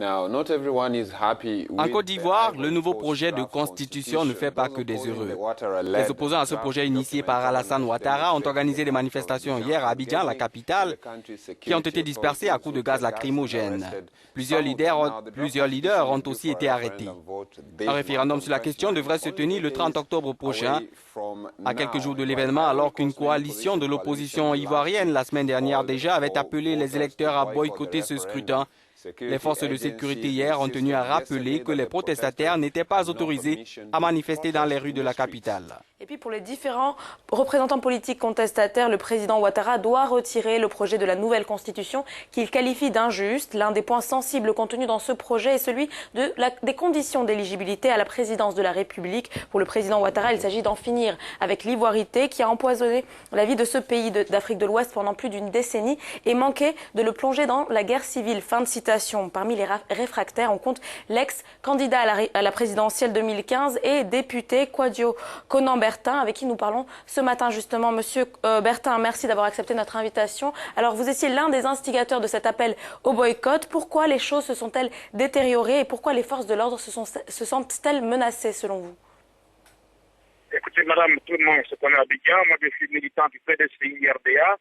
En Côte d'Ivoire, le nouveau projet de constitution ne fait pas que des heureux. Les opposants à ce projet initié par Alassane Ouattara ont organisé des manifestations hier à Abidjan, la capitale, qui ont été dispersées à coups de gaz lacrymogène. Plusieurs leaders ont aussi été arrêtés. Un référendum sur la question devrait se tenir le 30 octobre prochain, à quelques jours de l'événement, alors qu'une coalition de l'opposition ivoirienne la semaine dernière déjà avait appelé les électeurs à boycotter ce scrutin. Les forces de sécurité hier ont tenu à rappeler que les protestataires n'étaient pas autorisés à manifester dans les rues de la capitale. Et puis pour les différents représentants politiques contestataires, le président Ouattara doit retirer le projet de la nouvelle constitution qu'il qualifie d'injuste. L'un des points sensibles contenus dans ce projet est celui des conditions d'éligibilité à la présidence de la République. Pour le président Ouattara, il s'agit d'en finir avec l'ivoirité qui a empoisonné la vie de ce pays d'Afrique de l'Ouest pendant plus d'une décennie et manqué de le plonger dans la guerre civile. Fin de citation. Parmi les réfractaires, on compte l'ex-candidat à la présidentielle 2015 et député Kwadwo Konan-Bertin, avec qui nous parlons ce matin justement. Monsieur Bertin, merci d'avoir accepté notre invitation. Alors vous étiez l'un des instigateurs de cet appel au boycott. Pourquoi les choses se sont-elles détériorées et pourquoi les forces de l'ordre se sentent-elles menacées selon vous? Écoutez madame, tout le monde se connaît à Abidjan. Moi je suis militant du PDCI-RDA.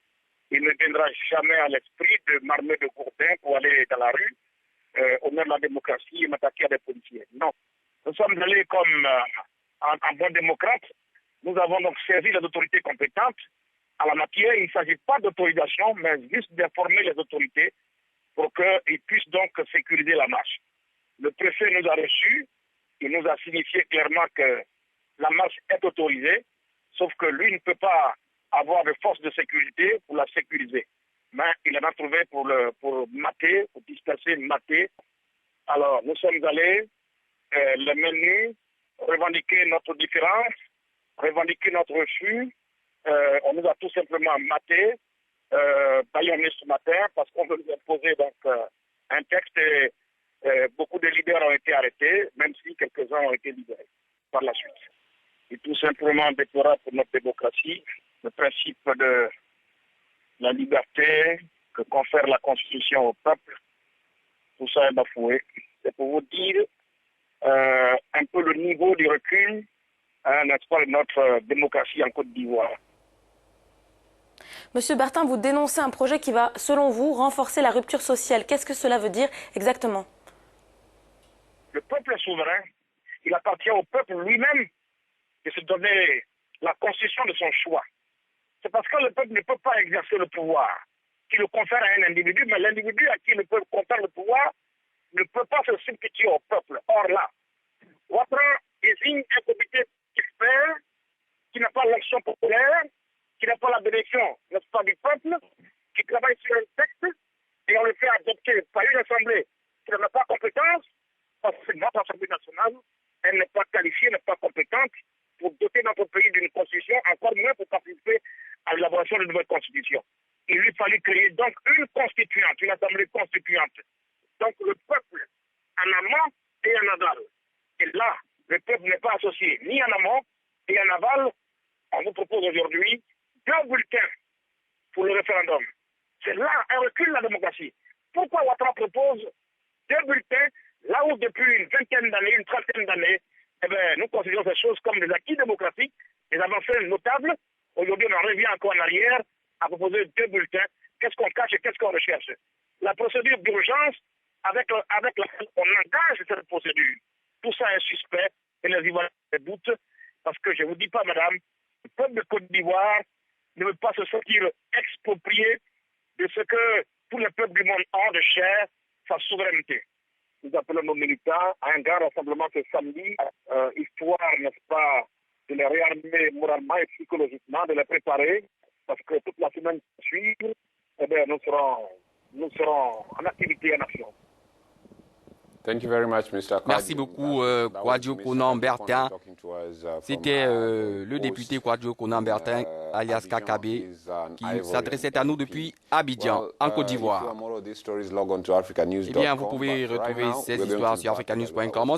Il ne viendra jamais à l'esprit de m'armer de gourdin pour aller dans la rue au nom de la démocratie et m'attaquer à des policiers. Non. Nous sommes allés comme un bon démocrate. Nous avons donc servi les autorités compétentes à la matière. Il ne s'agit pas d'autorisation, mais juste d'informer les autorités pour qu'ils puissent donc sécuriser la marche. Le préfet nous a reçus. Il nous a signifié clairement que la marche est autorisée, sauf que lui ne peut pas avoir de forces de sécurité pour la sécuriser. Mais il en a trouvé pour mater, pour disperser, mater. Alors, nous sommes allés, le menu, revendiquer notre différence, revendiquer notre refus. On nous a tout simplement maté, bâillonné ce matin, parce qu'on veut nous imposer donc, un texte et beaucoup de leaders ont été arrêtés, même si quelques-uns ont été libérés par la suite. Et tout simplement déplorable pour notre démocratie, le principe de la liberté que confère la Constitution au peuple, tout ça est bafoué. C'est pour vous dire un peu le niveau du recul, n'est-ce pas, de notre démocratie en Côte d'Ivoire. Monsieur Bertin, vous dénoncez un projet qui va, selon vous, renforcer la rupture sociale. Qu'est-ce que cela veut dire exactement? Le peuple est souverain. Il appartient au peuple lui-même de se donner la constitution de son choix. C'est parce que le peuple ne peut pas exercer le pouvoir qui le confère à un individu, mais l'individu à qui le peuple confère le pouvoir ne peut pas se substituer au peuple. Or là, Ouattara désigne un comité expert qui n'a pas l'action populaire, qui n'a pas la bénédiction, n'est-ce pas, du peuple, qui travaille sur un texte et on le fait adopter par une assemblée qui n'a pas compétence, parce que notre Assemblée nationale, elle n'est pas qualifiée, n'est pas compétente pour doter notre pays d'une constitution, encore moins pour participer à l'élaboration d'une nouvelle constitution. Il lui fallut créer donc une constituante, une assemblée constituante. Donc le peuple en amont et en aval. Et là, le peuple n'est pas associé ni en amont et en aval. On vous propose aujourd'hui 2 bulletins pour le référendum. C'est là un recul de la démocratie. Pourquoi Ouattara propose 2 bulletins là où depuis une vingtaine d'années, une trentaine d'années, eh bien, nous considérons ces choses comme des acquis démocratiques, des avancées notables. Aujourd'hui, on en revient encore en arrière à proposer 2 bulletins. Qu'est-ce qu'on cache et qu'est-ce qu'on recherche? La procédure d'urgence avec laquelle on engage cette procédure. Tout ça est suspect et les Ivoiriens doutent parce que je ne vous dis pas, madame, le peuple de Côte d'Ivoire ne veut pas se sentir exproprié de ce que tous les peuples du monde ont de chair, sa souveraineté. Nous appelons nos militants à un grand rassemblement ce samedi, histoire, n'est-ce pas, de les réarmer moralement et psychologiquement, de les préparer, parce que toute la semaine qui suit, eh bien, nous serons en activité et en action. Merci beaucoup, Kwadwo Konan-Bertin. C'était le député Kwadwo Konan-Bertin, alias KKB, qui s'adressait à nous depuis Abidjan, en Côte d'Ivoire. Eh bien, vous pouvez retrouver ces histoires sur africanews.com.